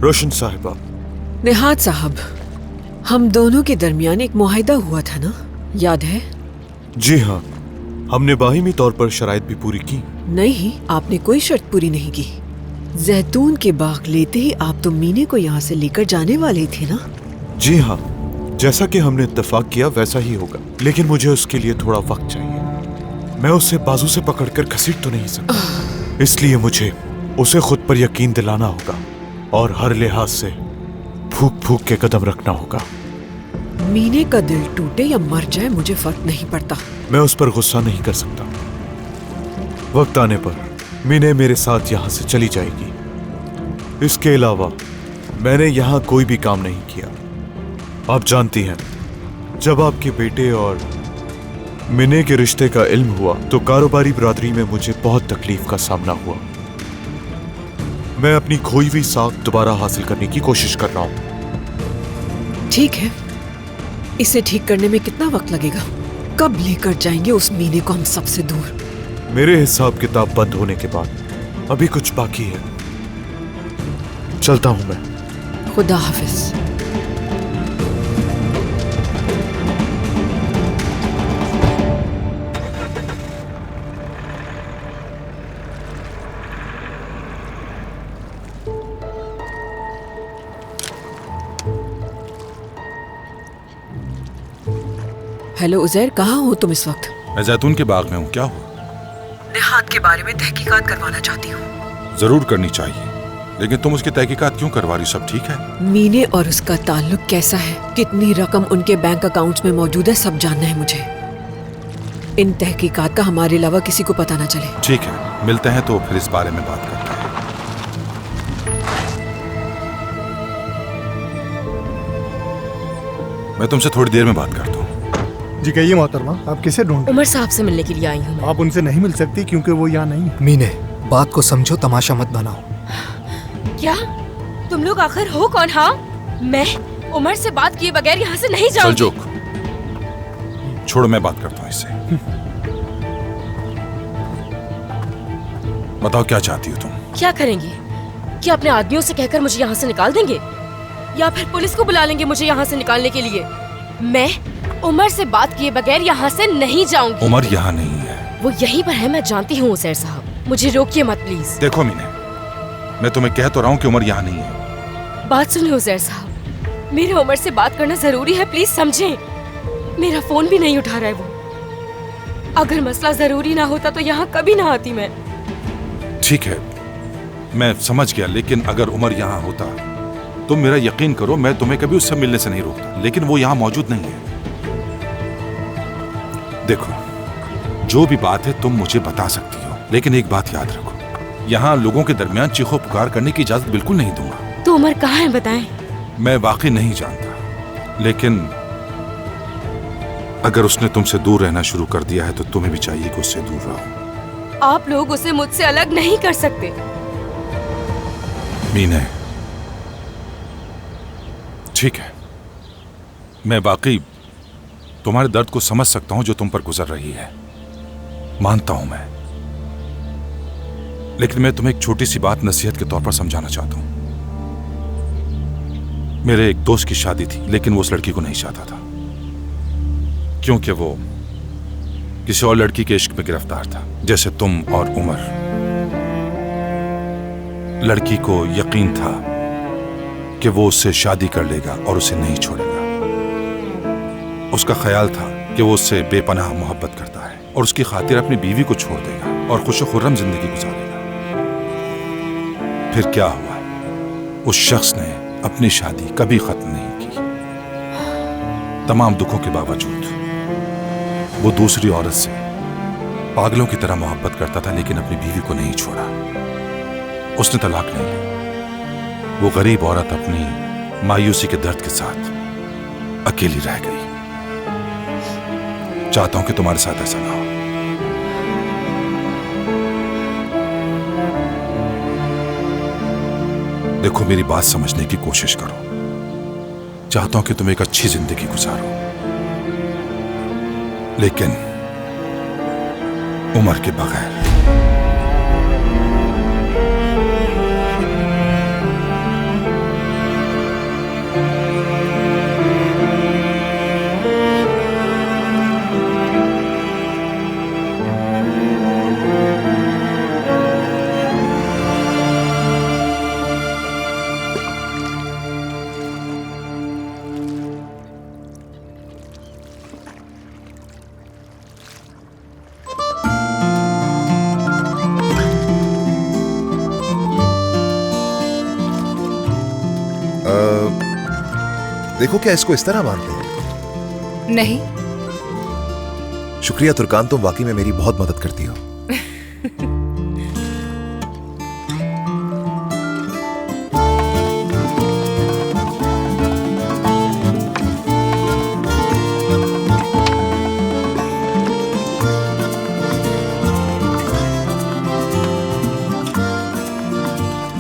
रोशन साहिबा। निहात साहब, हम दोनों के दरमियान एक मुआहिदा हुआ था ना, याद है? जी हाँ, हमने बाहिमी तौर पर शराइत भी पूरी की। नहीं, आपने कोई शर्त पूरी नहीं की। जैतून के बाग लेते ही आप तो मीने को यहाँ से लेकर जाने वाले थे ना? जी हाँ, जैसा कि हमने इत्तेफाक किया वैसा ही होगा, लेकिन मुझे उसके लिए थोड़ा वक्त चाहिए। मैं उसे बाजू से पकड़कर घसीट तो नहीं सकता, इसलिए मुझे उसे खुद पर यकीन दिलाना होगा और हर लिहाज से फूक फूक के कदम रखना होगा। मीने का दिल टूटे या मर जाए मुझे फर्क नहीं पड़ता। मैं उस पर गुस्सा नहीं कर सकता। वक्त आने पर मीने मेरे साथ यहाँ से चली जाएगी। इसके अलावा मैंने यहाँ कोई भी काम नहीं किया। आप जानती हैं, जब आपके बेटे और मिने के रिश्ते का इल्म हुआ तो कारोबारी बिरादरी में मुझे बहुत तकलीफ का सामना हुआ। मैं अपनी खोई हुई साख दोबारा हासिल करने की कोशिश कर रहा हूं। ठीक है, इसे ठीक करने में कितना वक्त लगेगा? कब लेकर जाएंगे उस मीने को हम सबसे दूर? मेरे हिसाब किताब बंद होने के बाद अभी कुछ बाकी है। चलता हूं मैं। खुदा हाफिज। हेलो उजैर, कहाँ हो तुम इस वक्त? मैं जैतून के बाग में हूँ। क्या हुआ? निहात के बारे में तहकीकात करवाना चाहती हूँ। जरूर करनी चाहिए, लेकिन तुम उसकी तहकीकात क्यों करवा रही? सब ठीक है? मीने और उसका ताल्लुक कैसा है, कितनी रकम उनके बैंक अकाउंट्स में मौजूद है, सब जानना है मुझे। इन तहकीकात का हमारे अलावा किसी को पता ना चले। ठीक है, मिलते हैं तो फिर इस बारे में बात करते हैं। मैं तुमसे थोड़ी देर में बात करता हूँ। जी कहिए मोहतरमा, आप किसे ढूंढ? उमर साहब से मिलने के लिए आई हूँ। आप उनसे नहीं मिल सकती क्योंकि वो यहाँ नहीं है। मीने, बात को समझो, तमाशा मत बनाओ। क्या तुम लोग आखिर हो कौन? हाँ, मैं उमर से बात किए बगैर यहाँ से नहीं जाऊंगी। सलजोक, छोड़ो, मैं बात करता हूँ इससे। बताओ क्या चाहती हो तुम? क्या करेंगे? क्या अपने आदमियों से कहकर मुझे यहाँ से निकाल देंगे, या फिर पुलिस को बुला लेंगे मुझे यहाँ से निकालने के लिए? मैं उमर से बात किए बगैर यहाँ से नहीं जाऊंगी। उमर यहाँ नहीं है। वो यहीं पर है, मैं जानती हूँ उजैर साहब, मुझे रोकिए मत प्लीज। देखो मीने, मैं तुम्हें कह तो रहा हूँ कि उमर यहाँ नहीं है। बात सुनिए उजैर साहब, मेरे उमर से बात करना जरूरी है, प्लीज समझें। मेरा फोन भी नहीं उठा रहा है वो। अगर मसला जरूरी ना होता तो यहाँ कभी ना आती मैं। ठीक है, मैं समझ गया, लेकिन अगर उमर यहाँ होता, तुम मेरा यकीन करो, मैं तुम्हें कभी उससे मिलने से नहीं रोकता, लेकिन वो यहाँ मौजूद नहीं है। देखो, जो भी बात है तुम मुझे बता सकती हो, लेकिन एक बात याद रखो, यहाँ लोगों के दरमियान चीखो पुकार करने की इजाजत बिल्कुल नहीं दूंगा। तो उमर कहाँ है बताएं? मैं वाकई नहीं जानता, लेकिन अगर उसने तुमसे दूर रहना शुरू कर दिया है तो तुम्हें भी चाहिए कि उससे दूर रहो। आप लोग उसे मुझसे अलग नहीं कर सकते। मीने, ठीक है, मैं वाकई तुम्हारे दर्द को समझ सकता हूं जो तुम पर गुजर रही है, मानता हूं मैं, लेकिन मैं तुम्हें एक छोटी सी बात नसीहत के तौर पर समझाना चाहता हूं। मेरे एक दोस्त की शादी थी, लेकिन वो उस लड़की को नहीं चाहता था, क्योंकि वो किसी और लड़की के इश्क में गिरफ्तार था, जैसे तुम और उमर। लड़की को यकीन था कि वो उससे शादी कर लेगा और उसे नहीं छोड़ेगा। उसका ख्याल था कि वो उससे बेपनाह मोहब्बत करता है और उसकी खातिर अपनी बीवी को छोड़ देगा और खुश खुर्रम जिंदगी गुजारेगा। फिर क्या हुआ? उस शख्स ने अपनी शादी कभी खत्म नहीं की। तमाम दुखों के बावजूद वो दूसरी औरत से पागलों की तरह मोहब्बत करता था, लेकिन अपनी बीवी को नहीं छोड़ा। उसने तलाक नहीं ली। वो गरीब औरत अपनी मायूसी के दर्द के साथ अकेली रह गई। चाहता हूं कि तुम्हारे साथ ऐसा ना हो। देखो, मेरी बात समझने की कोशिश करो। चाहता हूं कि तुम एक अच्छी जिंदगी गुजारो, लेकिन उमर के बगैर। देखो क्या इसको इस तरह मानते हैं? नहीं। शुक्रिया तुर्कान, तुम वाकई में मेरी बहुत मदद करती हो।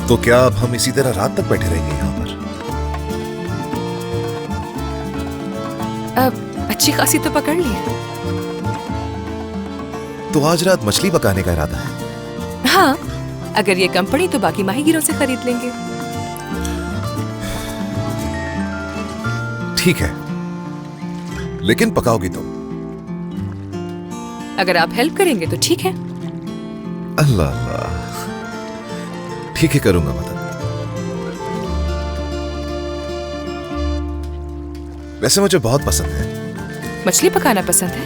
तो क्या अब हम इसी तरह रात तक बैठे रहेंगे यहाँ पर? अब अच्छी खासी तो पकड़ ली है। तो आज रात मछली पकाने का इरादा है? हाँ, अगर ये कम पड़ी तो बाकी माहीगिरों से खरीद लेंगे। ठीक है, लेकिन पकाओगी तुम? अगर आप हेल्प करेंगे तो ठीक है। अल्लाह अल्लाह, ठीक है, करूंगा मदद। वैसे मुझे बहुत पसंद है। मछली पकाना पसंद है?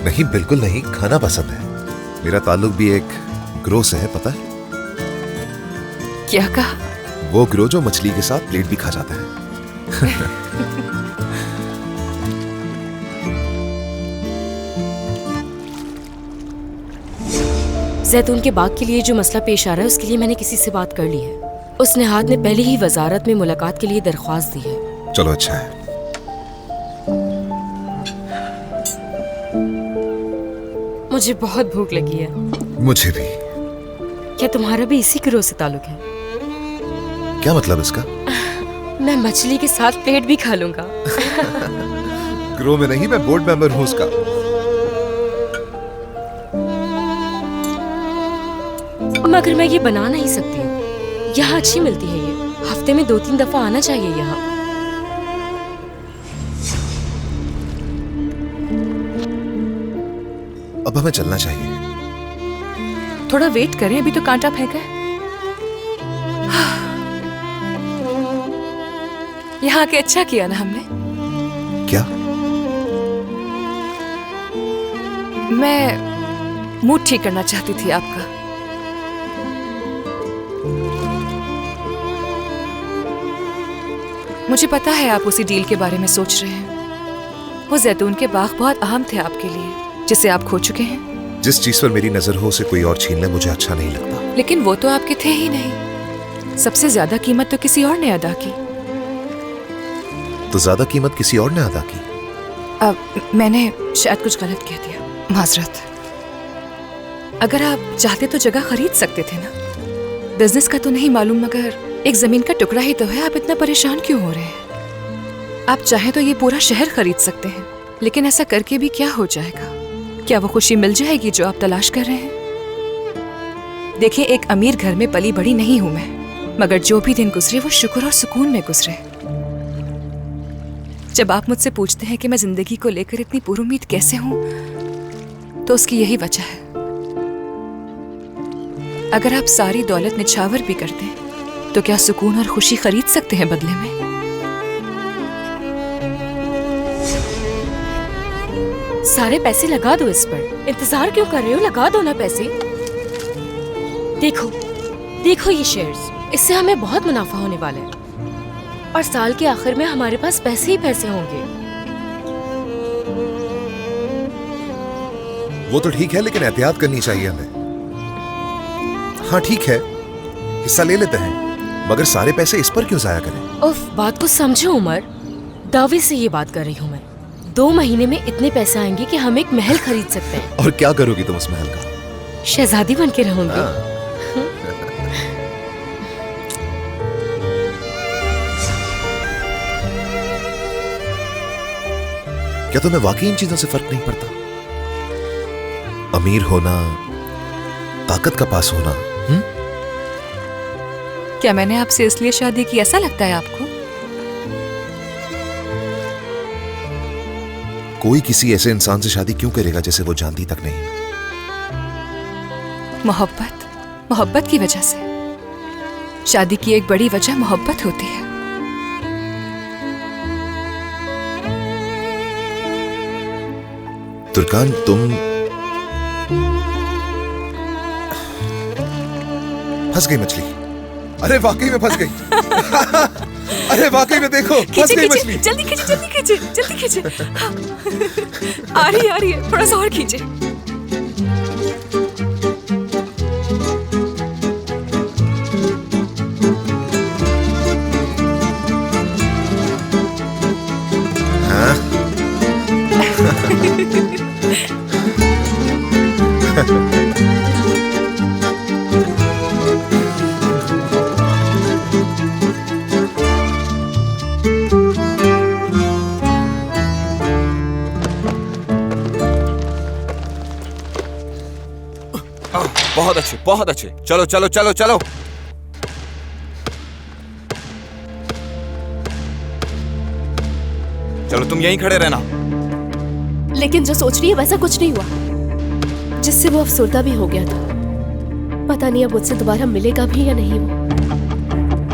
नहीं, बिल्कुल नहीं, खाना पसंद है। मेरा ताल्लुक भी एक ग्रो से है, पता है? क्या कहा? वो ग्रो जो मछली के साथ प्लेट भी खा जाता है। जैतून के बाग के लिए जो मसला पेश आ रहा है उसके लिए मैंने किसी से बात कर ली है। उस नेहात ने पहले ही वजारत में मुलाकात के लिए दरख्वास्त दी है। चलो अच्छा है। मुझे बहुत भूख लगी है। मुझे भी। क्या तुम्हारा भी इसी गिरोह से ताल्लुक है? क्या मतलब इसका? मैं मछली के साथ प्लेट भी खा लूंगा। ग्रो में नहीं, मैं बोर्ड मेंबर हूँ उसका। मगर मैं ये बना नहीं सकती। यहाँ अच्छी मिलती है ये। हफ्ते में 2-3 दफा आना चाहिए यहाँ। अब हमें चलना चाहिए। थोड़ा वेट करें, अभी तो कांटा फेंका है। यहाँ के अच्छा किया ना हमने। क्या? मैं मूड ठीक करना चाहती थी आपका। मुझे पता है आप उसी डील के बारे में सोच रहे हैं। वो जैतून के बाग बहुत अहम थे आपके लिए, जिसे आप खो चुके हैं। जिस चीज पर मेरी नजर हो उसे कोई और छीन ले, मुझे अच्छा नहीं लगता। लेकिन वो तो आपके थे ही नहीं। सबसे ज्यादा कीमत तो किसी और ने अदा की। तो ज्यादा कीमत किसी और ने अदा की? अब मैंने शायद कुछ गलत कह दिया, माजरत। अगर आप चाहते तो जगह खरीद सकते थे ना। बिजनेस का तो नहीं मालूम, मगर एक जमीन का टुकड़ा ही तो है। आप इतना परेशान क्यों हो रहे हैं? आप चाहे तो ये पूरा शहर खरीद सकते हैं, लेकिन ऐसा करके भी क्या हो जाएगा? क्या वो खुशी मिल जाएगी जो आप तलाश कर रहे हैं? देखिए, एक अमीर घर में पली बड़ी नहीं हूं मैं, मगर जो भी दिन गुजरे वो शुक्र और सुकून में गुजरे। जब आप मुझसे पूछते हैं कि मैं जिंदगी को लेकर इतनी पुरुमीद कैसे हूं, तो उसकी यही वजह है। अगर आप सारी दौलत निछावर भी कर दें तो क्या सुकून और खुशी खरीद सकते हैं बदले में? सारे पैसे लगा दो इस पर। इंतजार क्यों कर रहे हो? लगा दो ना पैसे। देखो देखो ये शेयर्स, इससे हमें बहुत मुनाफा होने वाला है और साल के आखिर में हमारे पास पैसे ही पैसे होंगे। वो तो ठीक है, लेकिन एहतियात करनी चाहिए हमें। हाँ ठीक है, हिस्सा ले लेते हैं, मगर सारे पैसे इस पर क्यों जाया करें? उफ, बात को समझो उमर। दावे से ये बात कर रही हूँ मैं। 2 महीने में इतने पैसे आएंगे कि हम एक महल खरीद सकते हैं। और क्या करोगी तुम उस महल का? शहजादी बन के रहूंगी। क्या तुम्हें वाकई इन चीजों से फर्क नहीं पड़ता? अमीर होना, ताकत का पास होना। क्या मैंने आपसे इसलिए शादी की, ऐसा लगता है आपको? कोई किसी ऐसे इंसान से शादी क्यों करेगा जिसे वो जानती तक नहीं? मोहब्बत, मोहब्बत की वजह से। शादी की एक बड़ी वजह मोहब्बत होती है। तुर्कान, तुम फंस गई मछली। अरे वाकई में फंस गई। अरे वाकई में देखो, फंस खींचे गई खींचे, मछली। जल्दी खींचे जल्दी खींचे जल्दी खींचे। हाँ। आ रही है, थोड़ा सा और खींचे। बहुत अच्छे, बहुत अच्छे। चलो चलो चलो चलो। चलो तुम यहीं खड़े रहना। लेकिन जो सोच रही है वैसा कुछ नहीं हुआ, जिससे वो अफसरदा भी हो गया था। पता नहीं अब मुझसे दोबारा मिलेगा भी या नहीं वो।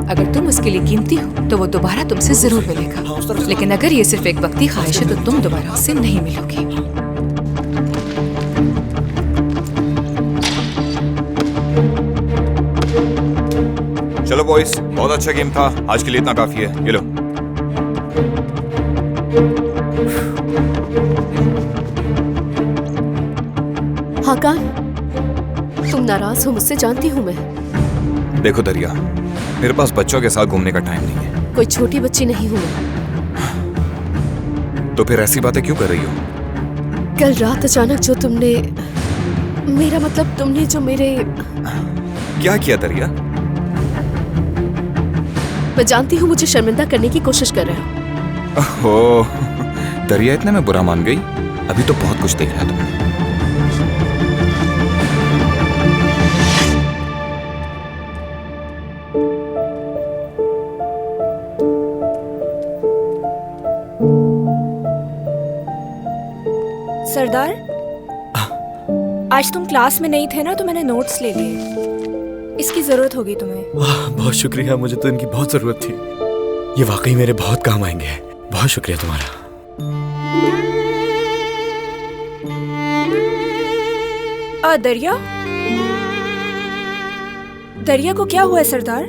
अगर तुम उसके लिए कीमती हो तो वो दोबारा तुमसे जरूर मिलेगा, लेकिन अगर ये सिर्फ एक वक्ती ख्वाहिश है तो तुम दोबारा उससे नहीं मिलोगी। चलो बॉयज, बहुत अच्छा गेम था, आज के लिए इतना काफी है। ये लो। हाकान, तुम नाराज हो मुझसे, जानती हूँ मैं। देखो दरिया, मेरे पास बच्चों के साथ घूमने का टाइम नहीं है। कोई छोटी बच्ची नहीं हूँ मैं। तो फिर ऐसी बातें क्यों कर रही हो? कल रात अचानक जो तुमने, मेरा मतलब तुमने जो मेरे, क्या किया दरिया? मैं जानती हूँ मुझे शर्मिंदा करने की कोशिश कर रहे हो। ओह, दरिया इतने में बुरा मान गई? अभी तो बहुत कुछ देखना है तुमने। सरदार, आज तुम क्लास में नहीं थे ना, तो मैंने नोट्स ले लिए। इसकी जरूरत होगी तुम्हें। वाह, बहुत शुक्रिया, मुझे तो इनकी बहुत जरूरत थी। ये वाकई मेरे बहुत काम आएंगे। बहुत शुक्रिया तुम्हारा। दरिया, दरिया को क्या हुआ है सरदार?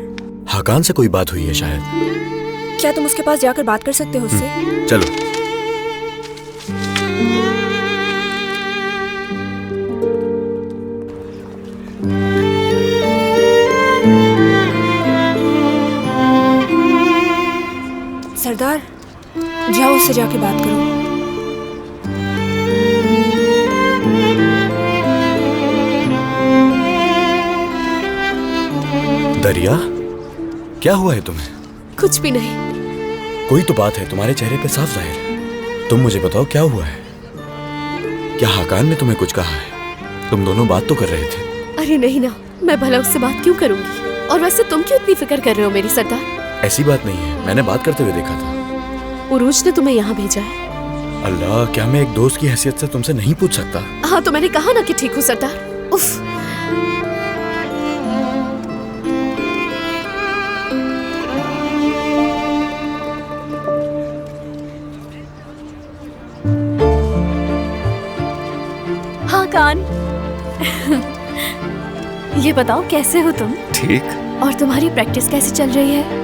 हाकान से कोई बात हुई है शायद। क्या तुम उसके पास जाकर बात कर सकते हो उससे? चलो। सरदार, जाओ उससे जाके बात करो। दरिया, क्या हुआ है तुम्हें? कुछ भी नहीं। कोई तो बात है, तुम्हारे चेहरे पे साफ जाहिर है। तुम मुझे बताओ क्या हुआ है? क्या हाकान ने तुम्हें कुछ कहा है? तुम दोनों बात तो कर रहे थे। अरे नहीं ना, मैं भला उससे बात क्यों करूंगी? और वैसे तुम क्यों इतनी फिक्र कर रहे हो मेरी सरदार? ऐसी बात नहीं है, मैंने बात करते हुए देखा था। उरूज ने तुम्हें यहाँ भेजा है। अल्लाह, क्या मैं एक दोस्त की हैसियत से तुमसे नहीं पूछ सकता? हाँ, तो मैंने कहा ना कि ठीक हूँ सरदार। उफ। हाँ कान, ये बताओ कैसे हो तुम? ठीक। और तुम्हारी प्रैक्टिस कैसी चल रही है?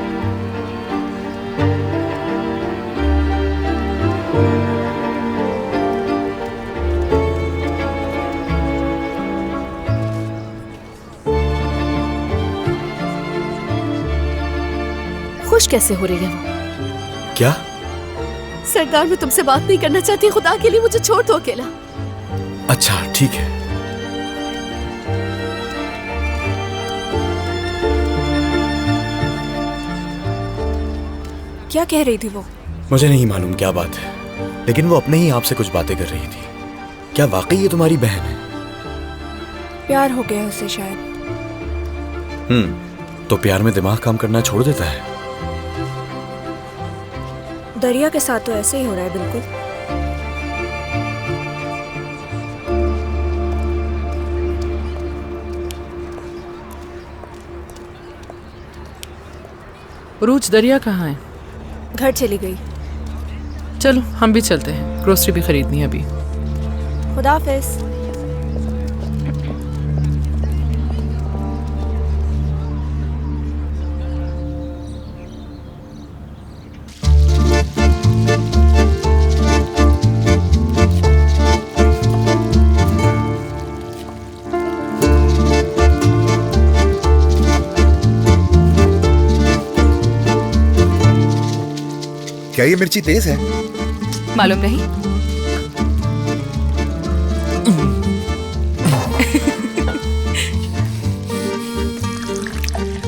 खुश कैसे हो रही है वो? क्या? सरदार, मैं तुमसे बात नहीं करना चाहती, खुदा के लिए मुझे छोड़ दो अकेला। अच्छा ठीक है। क्या कह रही थी वो? मुझे नहीं मालूम क्या बात है, लेकिन वो अपने ही आप से कुछ बातें कर रही थी। क्या वाकई ये तुम्हारी बहन है? प्यार हो गया उसे शायद। तो प्यार में दिमाग काम करना छोड़ देता है। दरिया के साथ तो ऐसे ही हो रहा है बिल्कुल। रूज, दरिया कहाँ है? घर चली गई। चलो हम भी चलते हैं, ग्रोसरी भी खरीदनी है अभी। खुदा हाफिज। क्या ये मिर्ची तेज है? मालूम नहीं।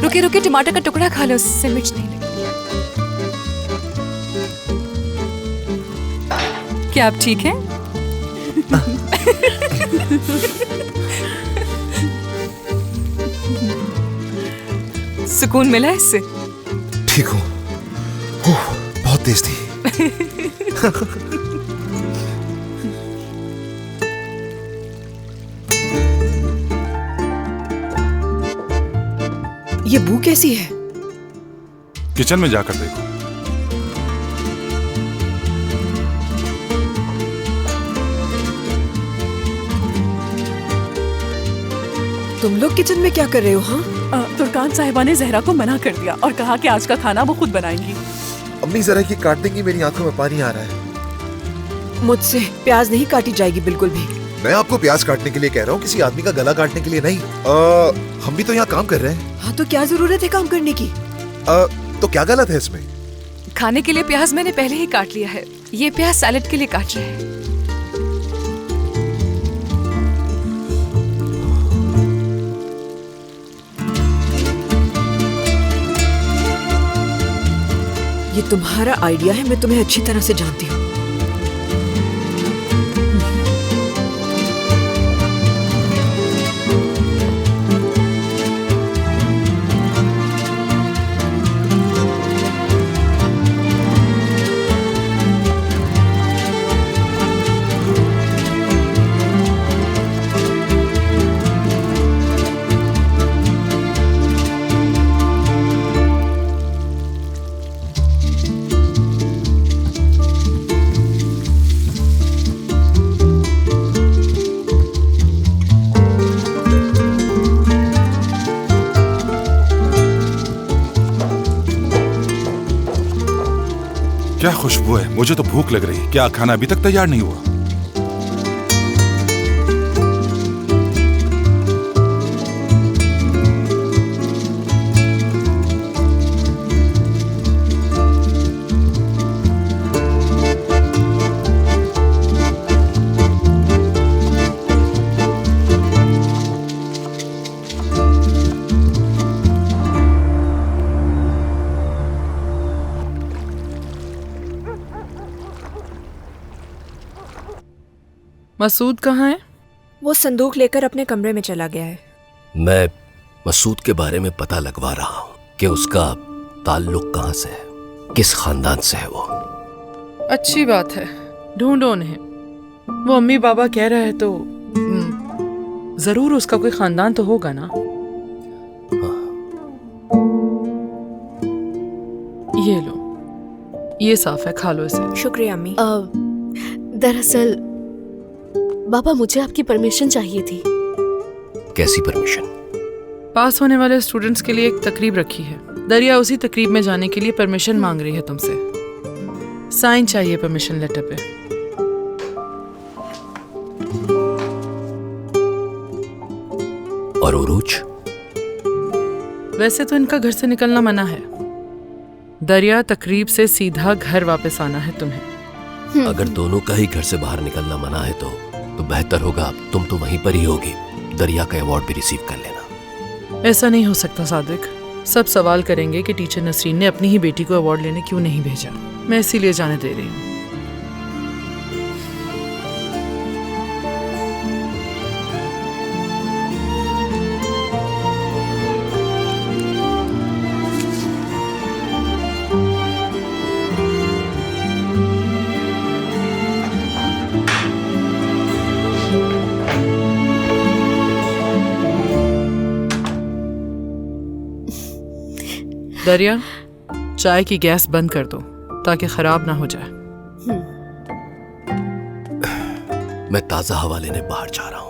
रुके रुके, टमाटर का टुकड़ा खा लो, उससे मिर्च नहीं लगी। क्या आप ठीक हैं? सुकून मिला इससे? ठीक हूँ। बहुत तेज थी। ये बू कैसी है? किचन में जाकर देखो। तुम लोग किचन में क्या कर रहे हो? हाँ, तुर्कान साहिबा ने जहरा को मना कर दिया और कहा कि आज का खाना वो खुद बनाएंगी। अम्मी जरा ये काट देंगी, मेरी आंखों में पानी आ रहा है। मुझसे प्याज नहीं काटी जाएगी बिल्कुल भी। मैं आपको प्याज काटने के लिए कह रहा हूँ, किसी आदमी का गला काटने के लिए नहीं। हम भी तो यहाँ काम कर रहे हैं। हाँ, तो क्या जरूरत है काम करने की? तो क्या गलत है इसमें? खाने के लिए प्याज मैंने पहले ही काट लिया है। ये प्याज सैलेड के लिए काट रहे हैं। ये तुम्हारा आइडिया है, मैं तुम्हें अच्छी तरह से जानती हूँ। क्या खुशबू है, मुझे तो भूख लग रही। क्या खाना अभी तक तैयार नहीं हुआ? मसूद कहाँ है? वो संदूक लेकर अपने कमरे में चला गया है। मैं मसूद के बारे में पता लगवा रहा हूँ कि उसका ताल्लुक कहाँ से है, किस खानदान से है वो। अच्छी बात है, ढूंढो उन्हें। वो अम्मी बाबा कह रहे हैं तो जरूर उसका कोई खानदान तो होगा ना। ये लो, ये साफ है, खा लो इसे। शुक्रिया अम्मी। दरअसल बाबा, मुझे आपकी परमिशन चाहिए थी। कैसी परमिशन? पास होने वाले स्टूडेंट्स के लिए एक तकरीब रखी है। दरिया उसी तकरीब में जाने के लिए परमिशन मांग रही है तुमसे। साइन चाहिए परमिशन लेटर पे। और उरूज? वैसे तो इनका घर से निकलना मना है। दरिया, तकरीब से सीधा घर वापस आना है तुम्हें। अगर दोनों का ही घर से बाहर निकलना मना है तो बेहतर होगा तुम तो वहीं पर ही होगी, दरिया का अवार्ड भी रिसीव कर लेना। ऐसा नहीं हो सकता सादिक। सब सवाल करेंगे कि टीचर नसरीन ने अपनी ही बेटी को अवार्ड लेने क्यों नहीं भेजा। मैं इसीलिए जाने दे रही हूँ। दरिया, चाय की गैस बंद कर दो ताकि खराब ना हो जाए। मैं ताजा हवा लेने बाहर जा रहा हूँ।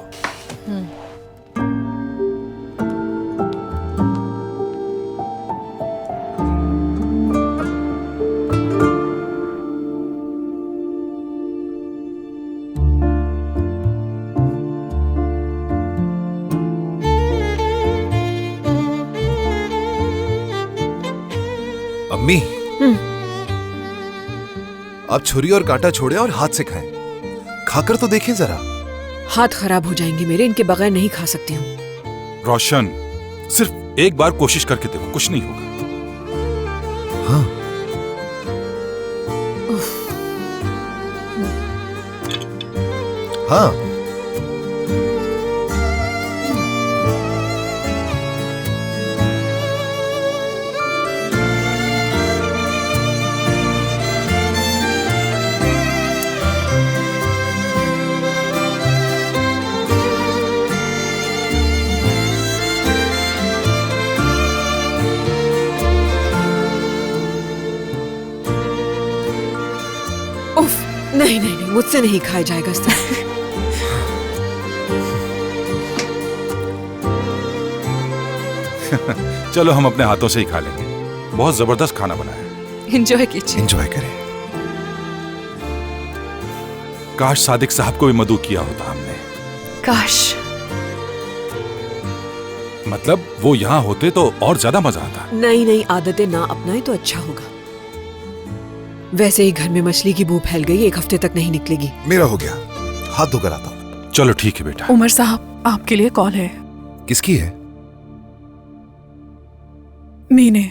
अम्मी, आप छुरी और कांटा छोड़े और हाथ से खाएं। खाकर तो देखें जरा। हाथ खराब हो जाएंगे मेरे, इनके बगैर नहीं खा सकती हूँ। रोशन, सिर्फ एक बार कोशिश करके देखो, कुछ नहीं होगा। हाँ। हाँ। नहीं नहीं नहीं, मुझसे नहीं खाया जाएगा इस तरह। चलो हम अपने हाथों से ही खा लेंगे। बहुत जबरदस्त खाना बनाया है। एंजॉय कीजिए। एंजॉय करें। काश सादिक साहब को भी मदऊ किया होता हमने। काश। मतलब वो यहाँ होते तो और ज्यादा मजा आता। नई नई आदतें ना अपनाए तो अच्छा होगा। वैसे ही घर में मछली की बू फैल गई, 1 हफ्ते तक नहीं निकलेगी। मेरा हो गया, हाथ धोकर आता हूँ। चलो ठीक है बेटा। उमर साहब, आपके लिए कॉल है। किसकी है? मीने।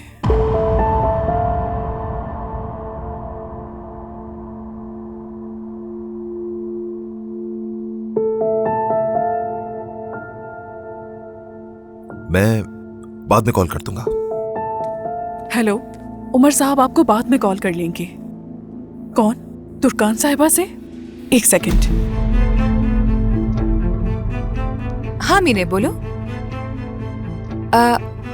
मैं बाद में कॉल कर दूंगा। हेलो, उमर साहब आपको बाद में कॉल कर लेंगे। कौन? तुर्कान साहिबा से? 1 सेकंड। हाँ मीने, बोलो।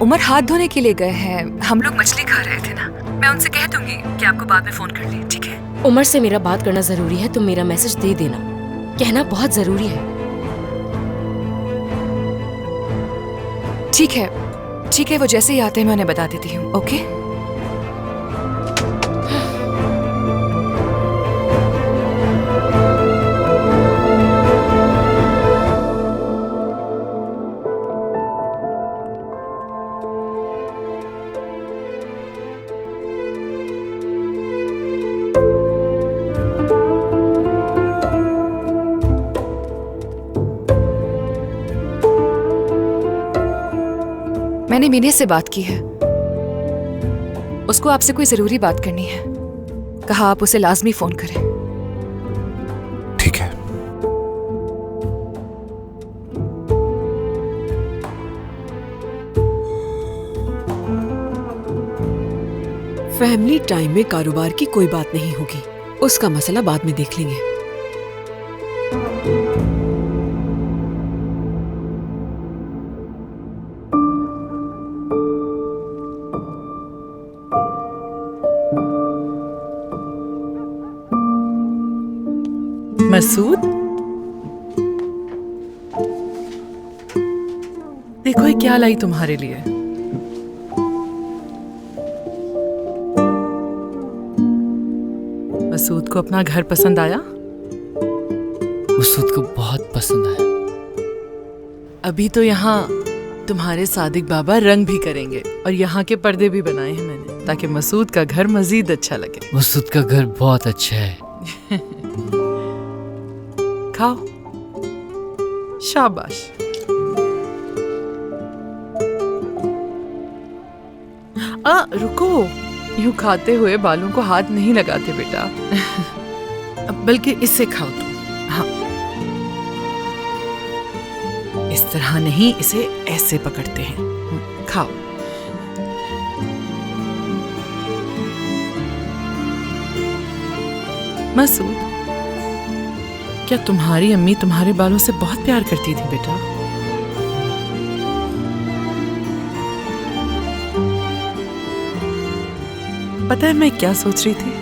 उमर हाथ धोने के लिए गए हैं। हम लोग मछली खा रहे थे ना। मैं उनसे कह दूंगी कि आपको बाद में फोन कर ले, ठीक है? उमर से मेरा बात करना जरूरी है, तुम मेरा मैसेज दे देना। कहना बहुत जरूरी है। ठीक है, ठीक है। वो जैसे ही आते हैं मैं उन्हें बता देती हूँ। ओके? मैंने मीने से बात की है। उसको आपसे कोई जरूरी बात करनी है। कहा आप उसे लाजमी फोन करें। ठीक है। फैमिली टाइम में कारोबार की कोई बात नहीं होगी, उसका मसला बाद में देख लेंगे। मसूद, देखो ये क्या लाई तुम्हारे लिए। मसूद को अपना घर पसंद आया? मसूद को बहुत पसंद आया। अभी तो यहाँ तुम्हारे सादिक बाबा रंग भी करेंगे और यहाँ के पर्दे भी बनाए हैं मैंने, ताकि मसूद का घर मजीद अच्छा लगे। मसूद का घर बहुत अच्छा है। खाओ। शाबाश। रुको, यूं खाते हुए बालों को हाथ नहीं लगाते बेटा। बल्कि इससे खाओ तुम। हाँ, इस तरह नहीं, इसे ऐसे पकड़ते हैं। खाओ। मसूद, क्या तुम्हारी अम्मी तुम्हारे बालों से बहुत प्यार करती थी बेटा? पता है मैं क्या सोच रही थी?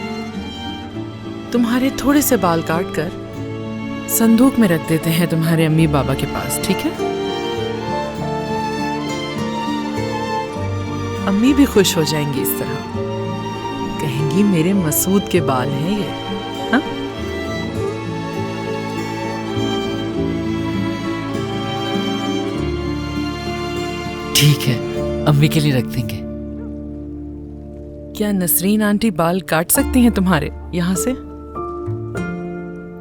तुम्हारे थोड़े से बाल काट कर संदूक में रख देते हैं तुम्हारे अम्मी बाबा के पास, ठीक है? अम्मी भी खुश हो जाएंगी इस तरह, कहेंगी मेरे मसूद के बाल हैं ये। हाँ? ठीक है, अम्मी के लिए रख देंगे। क्या नसरीन आंटी बाल काट सकती हैं तुम्हारे यहाँ से?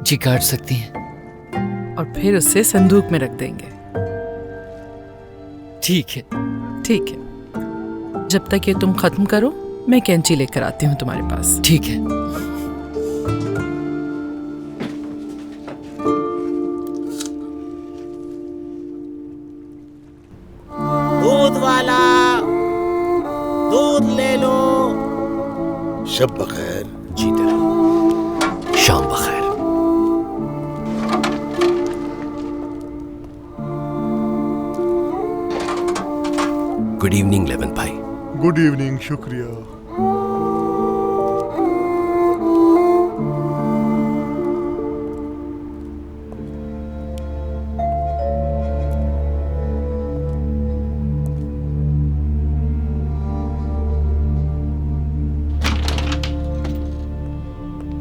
जी काट सकती हैं। और फिर उसे संदूक में रख देंगे। ठीक है। ठीक है, जब तक ये तुम खत्म करो मैं कैंची लेकर आती हूँ तुम्हारे पास। ठीक है। दूध वाला, दूध ले लो। शब बखैर। जीते रहो। शाम बखैर। गुड इवनिंग लेवन भाई। गुड इवनिंग, शुक्रिया।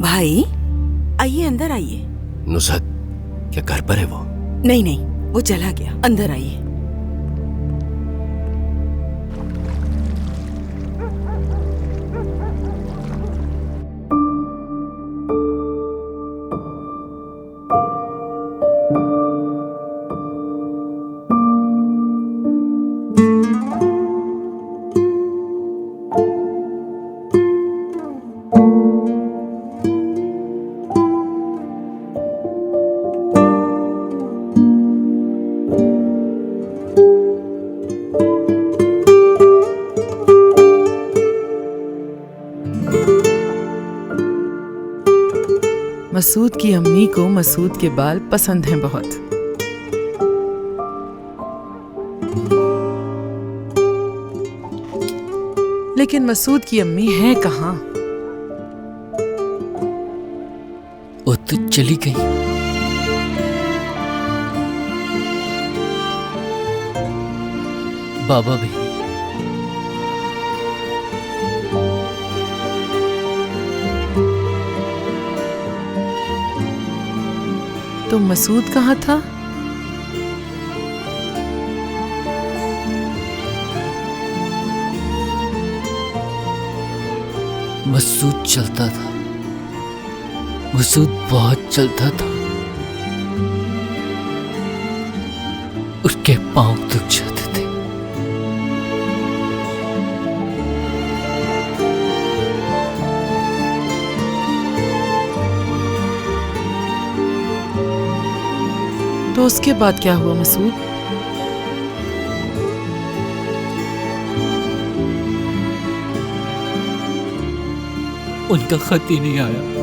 भाई आइए, अंदर आइए। नुसरत, क्या घर पर है वो? नहीं नहीं, वो चला गया। अंदर आइए। मसूद की अम्मी को मसूद के बाल पसंद हैं बहुत। लेकिन मसूद की अम्मी है कहाँ? वो तो चली गई। बाबा भी। तो मसूद कहाँ था? मसूद चलता था। मसूद बहुत चलता था। उसके पांव दुख जाते थे। तो उसके बाद क्या हुआ मसूद? उनका खत ही नहीं आया।